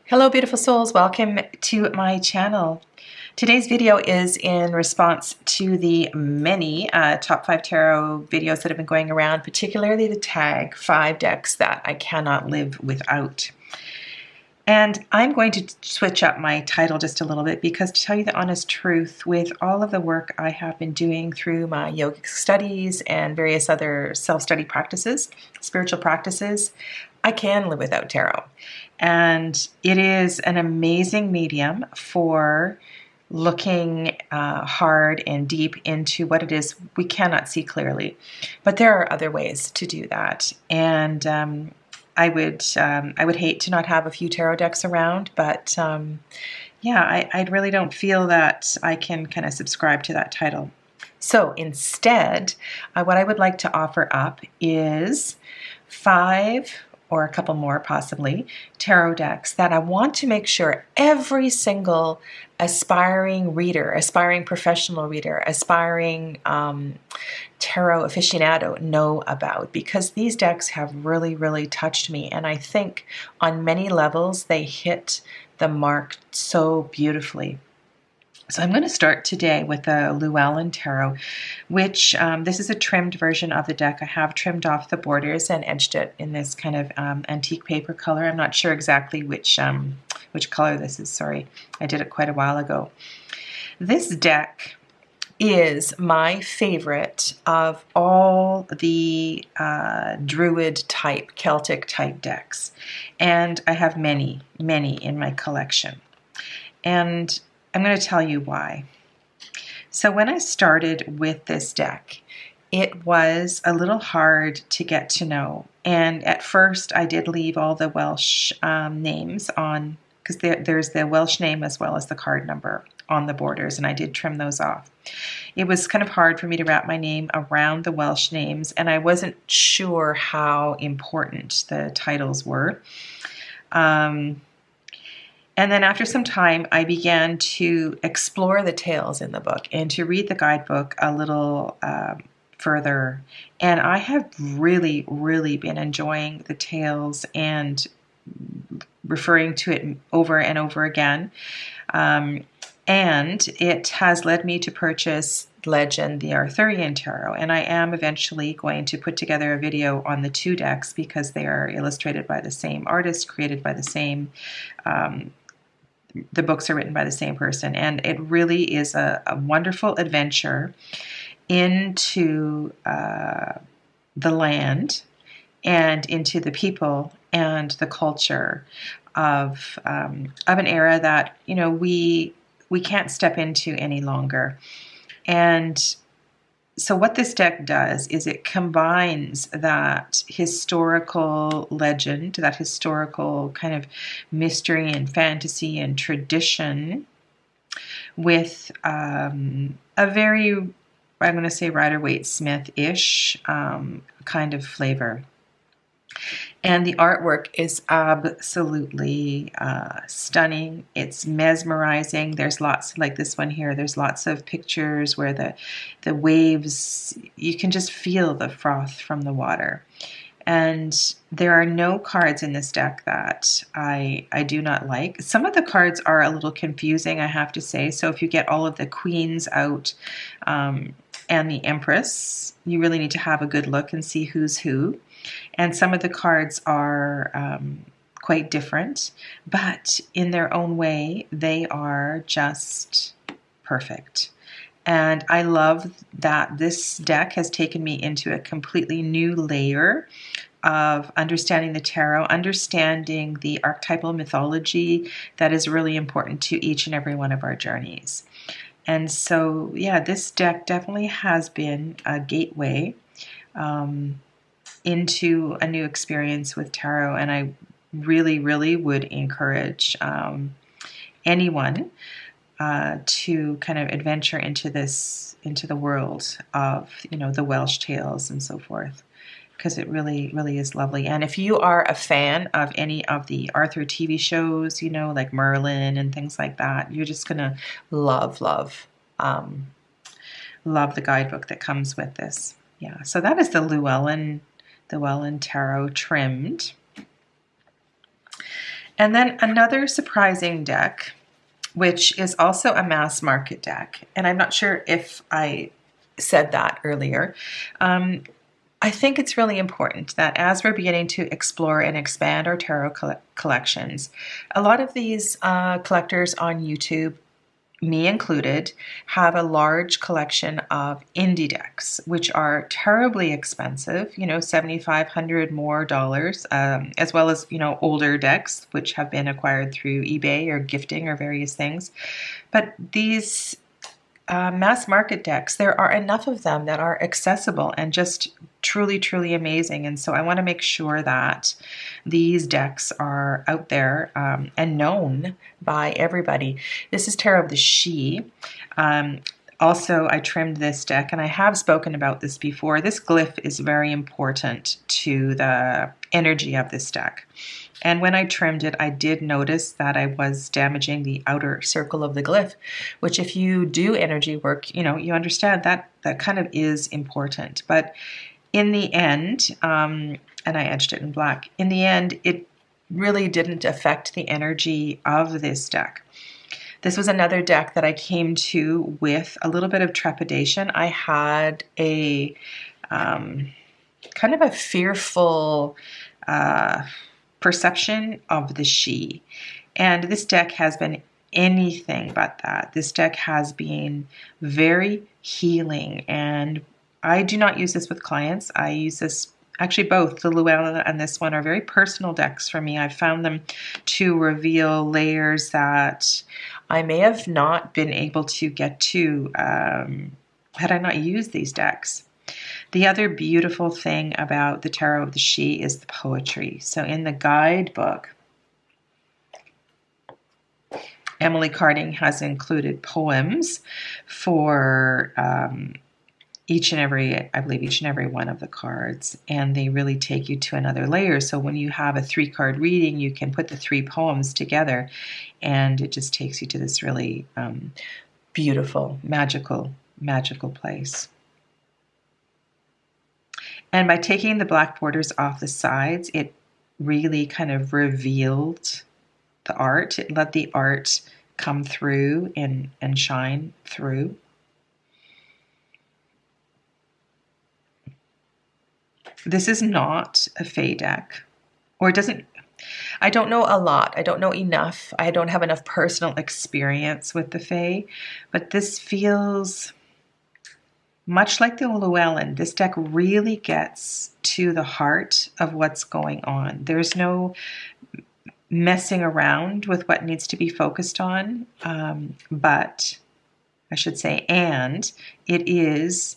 Hello beautiful souls, welcome to my channel. Today's video is in response to the many top 5 tarot videos that have been going around, particularly the tag 5 decks that I cannot live without. And I'm going to switch up my title just a little bit because, to tell you the honest truth, with all of the work I have been doing through my yogic studies and various other self-study practices, spiritual practices, I can live without tarot. And it is an amazing medium for looking hard and deep into what it is we cannot see clearly. But there are other ways to do that. And I would hate to not have a few tarot decks around, but yeah, I really don't feel that I can kind of subscribe to that title. So instead, what I would like to offer up is 5 or a couple more possibly, tarot decks that I want to make sure every single aspiring reader, aspiring professional reader, aspiring tarot aficionado know about, because these decks have really, really touched me. And I think on many levels, they hit the mark so beautifully. So I'm going to start today with the Llewellyn Tarot, which this is a trimmed version of the deck. I have trimmed off the borders and edged it in this kind of antique paper color. I'm not sure exactly which color this is. Sorry, I did it quite a while ago. This deck is my favorite of all the Druid type, Celtic type decks. And I have many, many in my collection. And I'm going to tell you why. So when I started with this deck, it was a little hard to get to know. And at first I did leave all the Welsh names on, because there's the Welsh name as well as the card number on the borders, and I did trim those off. It was kind of hard for me to wrap my name around the Welsh names, and I wasn't sure how important the titles were. And then after some time, I began to explore the tales in the book and to read the guidebook a little further. And I have really, really been enjoying the tales and referring to it over and over again. And it has led me to purchase Legend, the Arthurian Tarot. And I am eventually going to put together a video on the 2 decks because they are illustrated by the same artist, created by the same the books are written by the same person, and it really is a wonderful adventure into the land and into the people and the culture of an era that we can't step into any longer. And so what this deck does is it combines that historical legend, that historical kind of mystery and fantasy and tradition with a very, I'm going to say Rider-Waite-Smith-ish kind of flavor. And the artwork is absolutely stunning. It's mesmerizing. There's lots, like this one here, there's lots of pictures where the waves, you can just feel the froth from the water. And there are no cards in this deck that I do not like. Some of the cards are a little confusing, I have to say. So if you get all of the queens out and the Empress, you really need to have a good look and see who's who. And some of the cards are quite different, but in their own way, they are just perfect. And I love that this deck has taken me into a completely new layer of understanding the tarot, understanding the archetypal mythology that is really important to each and every one of our journeys. And so, yeah, this deck definitely has been a gateway into a new experience with tarot, and I really, really would encourage anyone to kind of adventure into the world of the Welsh tales and so forth, because it really, really is lovely. And if you are a fan of any of the Arthur TV shows, like Merlin and things like that, you're just gonna love the guidebook that comes with this. Yeah, so that is the Llewellyn Tarot trimmed. And then another surprising deck, which is also a mass market deck. And I'm not sure if I said that earlier. I think it's really important that as we're beginning to explore and expand our tarot collections, a lot of these collectors on YouTube, me included, have a large collection of indie decks, which are terribly expensive, you know, $7,500 more dollars, as well as, you know, older decks, which have been acquired through eBay or gifting or various things. But these mass market decks, there are enough of them that are accessible and just truly, truly amazing. And so I want to make sure that these decks are out there and known by everybody. This is Tarot of the Sidhe. Also, I trimmed this deck, and I have spoken about this before. This glyph is very important to the energy of this deck. And when I trimmed it, I did notice that I was damaging the outer circle of the glyph, which if you do energy work, you know, you understand that that kind of is important. But in the end, and I edged it in black, in the end, it really didn't affect the energy of this deck. This was another deck that I came to with a little bit of trepidation. I had a kind of a fearful perception of the Sidhe. And this deck has been anything but that. This deck has been very healing, and I do not use this with clients. I use this, actually both the Llewellyn and this one are very personal decks for me. I've found them to reveal layers that I may have not been able to get to had I not used these decks. The other beautiful thing about the Tarot of the Sidhe is the poetry. So in the guidebook, Emily Carding has included poems for each and every, I believe each and every one of the cards, and they really take you to another layer. So when you have a 3-card reading, you can put the 3 poems together, and it just takes you to this really beautiful, magical place. And by taking the black borders off the sides, it really kind of revealed the art. It let the art come through and shine through. This is not a Fae deck, or it doesn't, I don't know a lot. I don't know enough. I don't have enough personal experience with the Fae, but this feels much like the Llewellyn. This deck really gets to the heart of what's going on. There's no messing around with what needs to be focused on, but I should say, and it is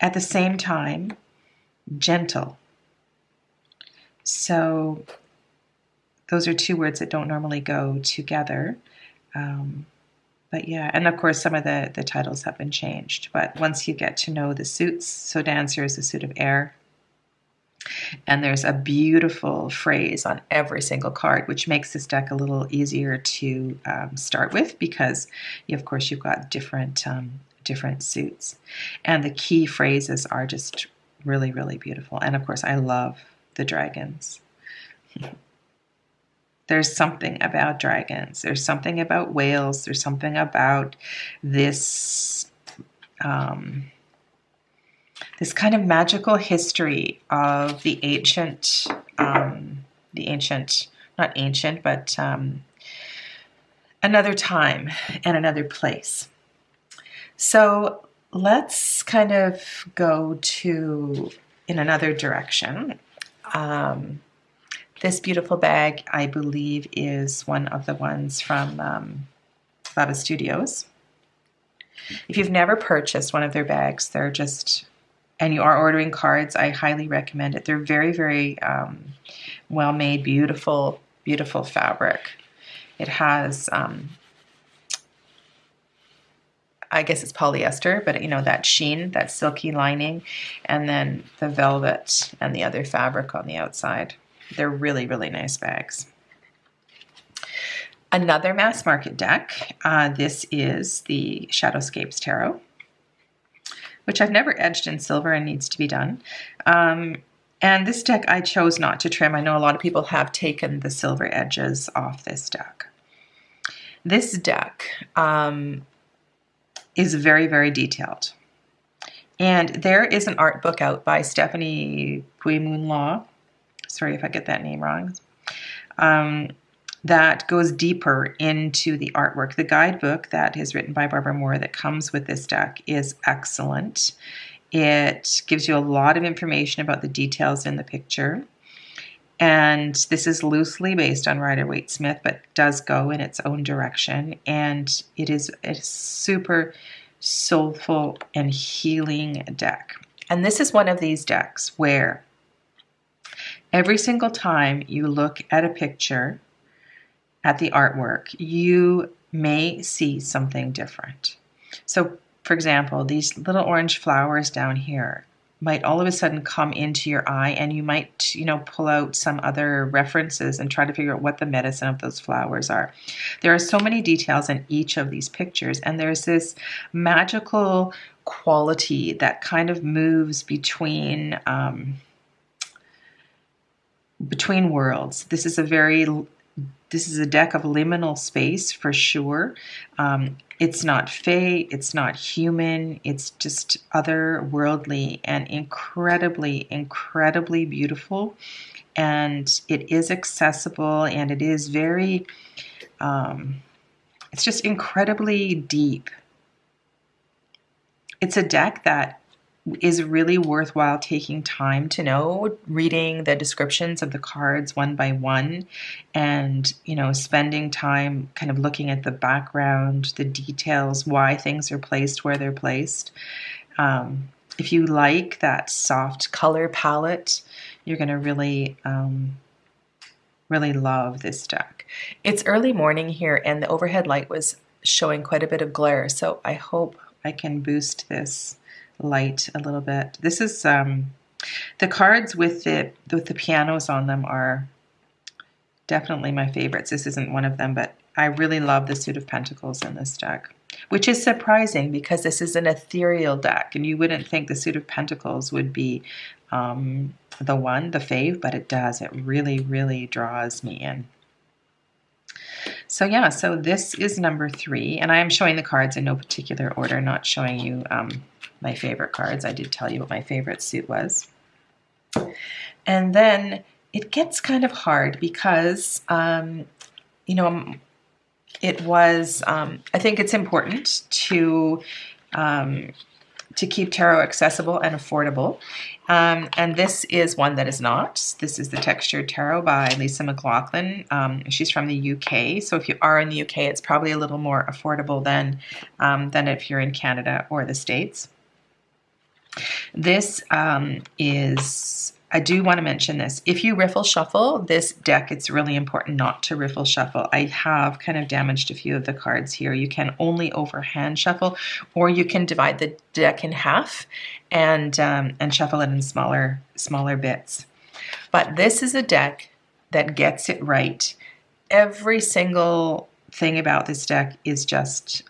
at the same time gentle. So those are 2 words that don't normally go together. But yeah, and of course some of the titles have been changed. But once you get to know the suits, so Dancer is the suit of air. And there's a beautiful phrase on every single card, which makes this deck a little easier to start with, because of course you've got different suits. And the key phrases are just really, really beautiful. And of course I love the dragons. There's something about dragons. There's something about whales. There's something about this this kind of magical history of the ancient, not ancient, but another time and another place. So let's kind of go in another direction. This beautiful bag, I believe, is one of the ones from Lava Studios. If you've never purchased one of their bags, they're just, and you are ordering cards, I highly recommend it. They're very, very well-made, beautiful, beautiful fabric. It has, I guess it's polyester, but you know, that sheen, that silky lining, and then the velvet and the other fabric on the outside. They're really, really nice bags. Another mass market deck. This is the Shadowscapes Tarot, which I've never edged in silver and needs to be done. And And this deck I chose not to trim. I know a lot of people have taken the silver edges off this deck. This deck is very, very detailed. And there is an art book out by Stephanie Pui-Mun. Sorry if I get that name wrong. That goes deeper into the artwork. The guidebook that is written by Barbara Moore that comes with this deck is excellent. It gives you a lot of information about the details in the picture. And this is loosely based on Rider-Waite-Smith, but does go in its own direction. And it is a super soulful and healing deck. And this is one of these decks where every single time you look at a picture, at the artwork, you may see something different. So, for example, these little orange flowers down here might all of a sudden come into your eye, and you might, pull out some other references and try to figure out what the medicine of those flowers are. There are so many details in each of these pictures, and there's this magical quality that kind of moves between worlds. This is a deck of liminal space for sure. It's not fae, it's not human, it's just otherworldly and incredibly, incredibly beautiful. And it is accessible, and it is very, it's just incredibly deep. It's a deck that is really worthwhile taking time to know, reading the descriptions of the cards one by one, and spending time kind of looking at the background, the details, why things are placed where they're placed. If you like that soft color palette, you're going to really love this deck. It's early morning here, and the overhead light was showing quite a bit of glare, so I hope I can boost this light a little bit. This is the cards with the pianos on them are definitely my favorites. This isn't one of them, but I really love the Suit of Pentacles in this deck, which is surprising because this is an ethereal deck, and you wouldn't think the Suit of Pentacles would be the fave, but it does. It really, really draws me in. So yeah, so this is number 3, and I am showing the cards in no particular order, not showing you my favorite cards. I did tell you what my favorite suit was. And then it gets kind of hard because, it was, I think it's important to keep tarot accessible and affordable. And this is one that is not. This is the Textured Tarot by McLoughlin. She's from the UK. So if you are in the UK, it's probably a little more affordable than if you're in Canada or the States. This is, I do want to mention this. If you riffle shuffle this deck, it's really important not to riffle shuffle. I have kind of damaged a few of the cards here. You can only overhand shuffle, or you can divide the deck in half and shuffle it in smaller bits. But this is a deck that gets it right. Every single thing about this deck is just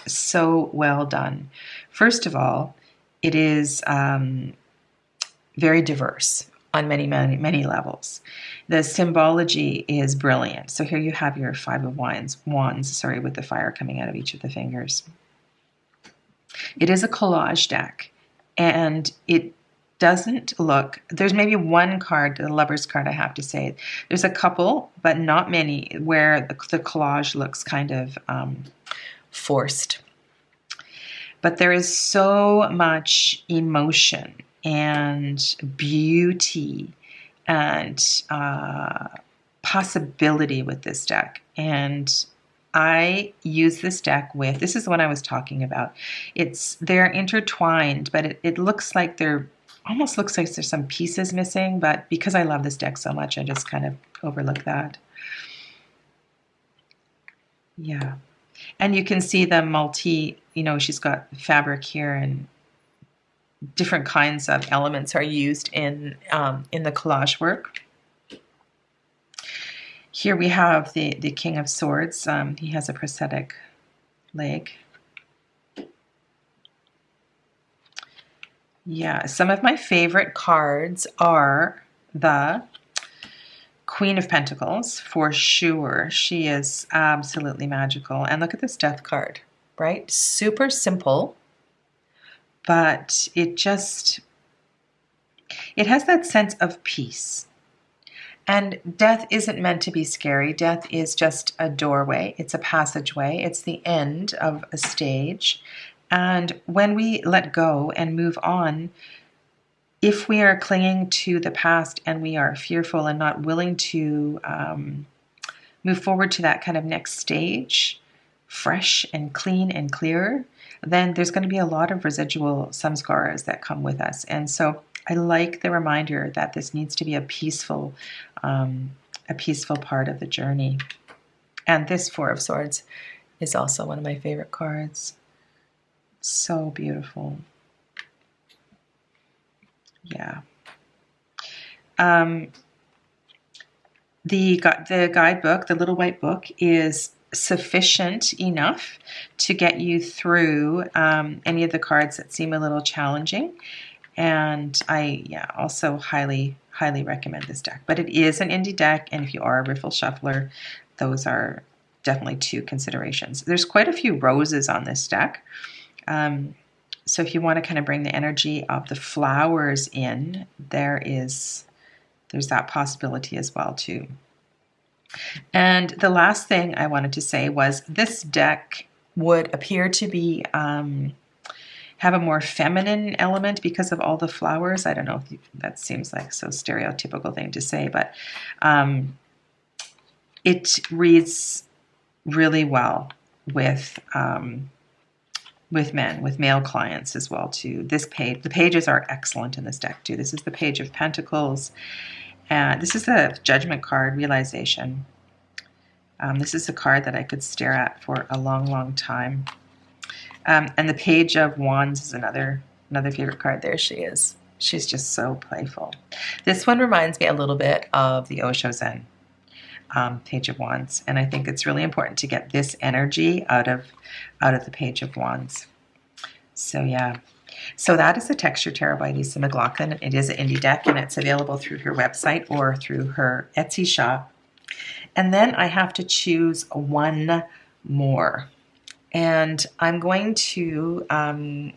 so well done. First of all, it is very diverse on many, many, many levels. The symbology is brilliant. So here you have your 5 of wands, with the fire coming out of each of the fingers. It is a collage deck, and it doesn't look, there's maybe one card, the Lover's card, I have to say. There's a couple, but not many, where the collage looks kind of forced. But there is so much emotion and beauty and possibility with this deck. And I use this deck with, this is the one I was talking about. They're intertwined, but it looks like almost looks like there's some pieces missing, but because I love this deck so much, I just kind of overlook that. Yeah. And you can see the she's got fabric here, and different kinds of elements are used in the collage work. Here we have the King of Swords. He has a prosthetic leg. Yeah, some of my favorite cards are the Queen of Pentacles, for sure. She is absolutely magical. And look at this Death card, right? Super simple, but it has that sense of peace. And death isn't meant to be scary. Death is just a doorway. It's a passageway. It's the end of a stage. And when we let go and move on, if we are clinging to the past and we are fearful and not willing to move forward to that kind of next stage, fresh and clean and clear, then there's going to be a lot of residual samskaras that come with us. And so I like the reminder that this needs to be a peaceful part of the journey. And this Four of Swords is also one of my favorite cards. So beautiful. Yeah. The guidebook, the little white book, is sufficient enough to get you through any of the cards that seem a little challenging. And I also highly recommend this deck. But it is an indie deck, and if you are a riffle shuffler, those are definitely two considerations. There's quite a few roses on this deck. So if you want to kind of bring the energy of the flowers in, there's that possibility as well too. And the last thing I wanted to say was this deck would appear to be have a more feminine element because of all the flowers. I don't know if that seems like so stereotypical thing to say, but it reads really well with men, with male clients as well too. The pages are excellent in this deck too. This is the Page of Pentacles. This is the Judgment card, Realization. This is a card that I could stare at for a long time. And the Page of Wands is another favorite card. There she is. She's just so playful. This one reminds me a little bit of the Osho Zen Page of Wands, and I think it's really important to get this energy out of the Page of Wands. So yeah. So that is the Texture Tarot by Lisa McLoughlin. It is an indie deck, and it's available through her website or through her Etsy shop. And then I have to choose one more. And I'm going to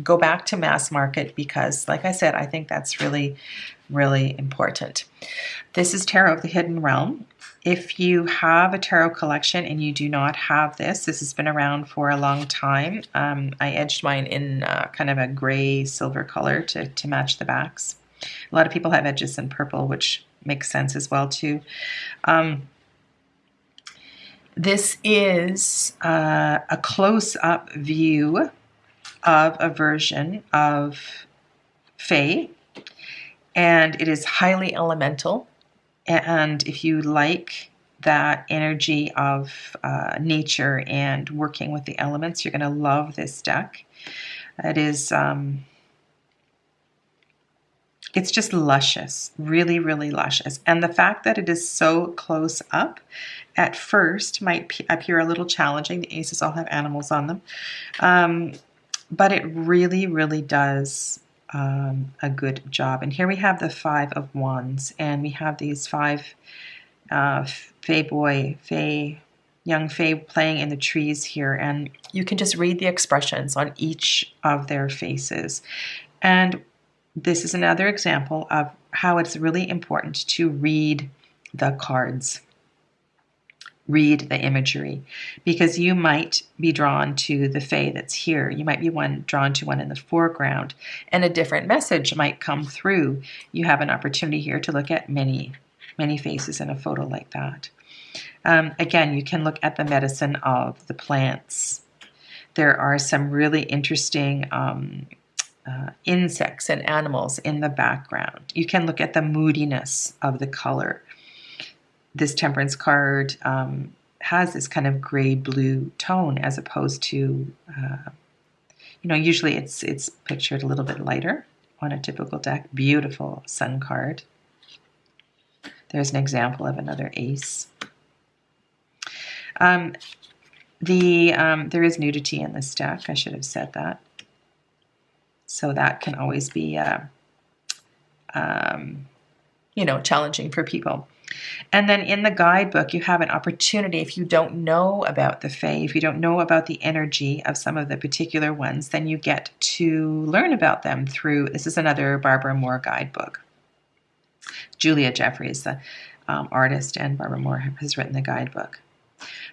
go back to mass market because, like I said, I think that's really important. This is Tarot of the Hidden Realm. If you have a tarot collection and you do not have this has been around for a long time. I edged mine in kind of a gray silver color to match the backs. A lot of people have edges in purple, which makes sense as well too. This is a close-up view of a version of Fae, and it is highly elemental. And if you like that energy of nature and working with the elements, you're going to love this deck. It is, it's just luscious, really luscious. And the fact that it is so close up at first might appear a little challenging. The aces all have animals on them. But it really does a good job. And here we have the Five of Wands, and we have these five young Fae playing in the trees here, and you can just read the expressions on each of their faces. And this is another example of how it's really important to read the cards. Read the imagery, because you might be drawn to the Fae that's here. You might be drawn to one in the foreground, and a different message might come through. You have an opportunity here to look at many faces in a photo like that. Again, you can look at the medicine of the plants. There are some really interesting insects and animals in the background. You can look at the moodiness of the color. This Temperance card has this kind of gray-blue tone as opposed to, usually it's pictured a little bit lighter on a typical deck. Beautiful Sun card. There's an example of another ace. There is nudity in this deck. I should have said that. So that can always be, you know, challenging for people. And then in the guidebook, you have an opportunity, if you don't know about the Fae, if you don't know about the energy of some of the particular ones, then you get to learn about them through, this is another Barbara Moore guidebook. Julia Jeffrey is the artist, and Barbara Moore has written the guidebook.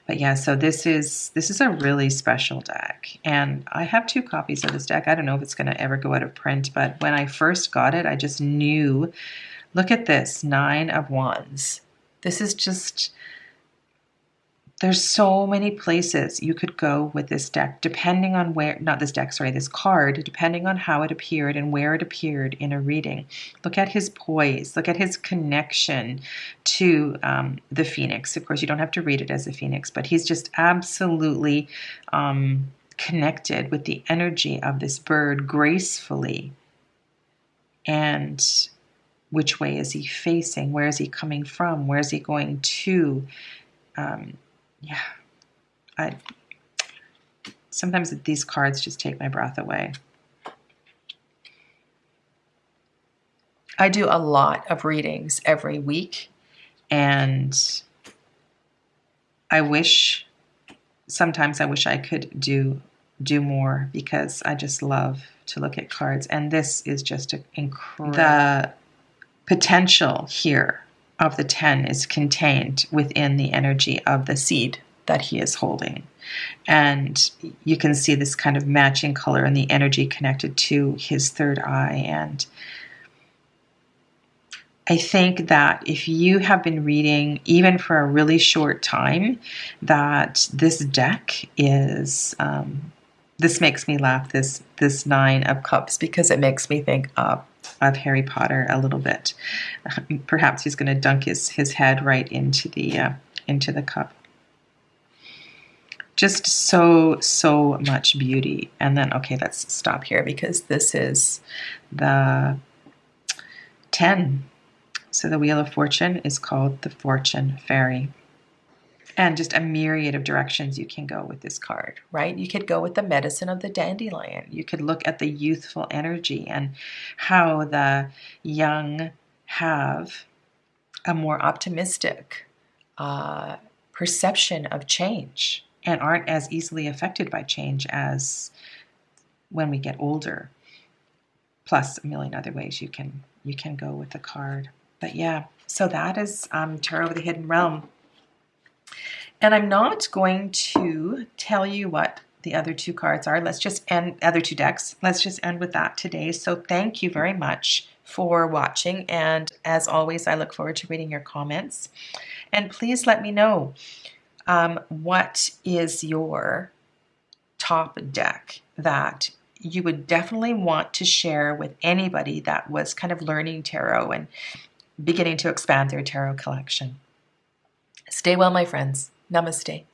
But yeah, so this is a really special deck, and I have 2 copies of this deck. I don't know if it's going to ever go out of print, but when I first got it, I just knew. Look at this, 9 of Wands. This is just, there's so many places you could go with this deck, depending on where, not this deck, sorry, this card, depending on how it appeared and where it appeared in a reading. Look at his poise. Look at his connection to the Phoenix. Of course, you don't have to read it as a Phoenix, but he's just absolutely connected with the energy of this bird gracefully. And which way is he facing? Where is he coming from? Where is he going to? Yeah, sometimes these cards just take my breath away. I do a lot of readings every week, and sometimes I wish I could do more, because I just love to look at cards, and this is just incredible. The potential here of the 10 is contained within the energy of the seed that he is holding. And you can see this kind of matching color and the energy connected to his third eye. And I think that if you have been reading, even for a really short time, that this deck is, this makes me laugh, this 9 of Cups, because it makes me think of Harry Potter a little bit. Perhaps he's going to dunk his head right into the cup. Just so much beauty. And then, okay, let's stop here, because this is the 10. So the Wheel of Fortune is called the Fortune Fairy. And just a myriad of directions you can go with this card, right? You could go with the medicine of the dandelion. You could look at the youthful energy and how the young have a more optimistic perception of change and aren't as easily affected by change as when we get older. Plus a million other ways you can go with the card. But yeah, so that is Tarot of the Hidden Realm. And I'm not going to tell you what the other 2 cards are. Let's just end, other 2 decks. Let's just end with that today. So thank you very much for watching. And as always, I look forward to reading your comments. And please let me know what is your top deck that you would definitely want to share with anybody that was kind of learning tarot and beginning to expand their tarot collection. Stay well, my friends. Namaste.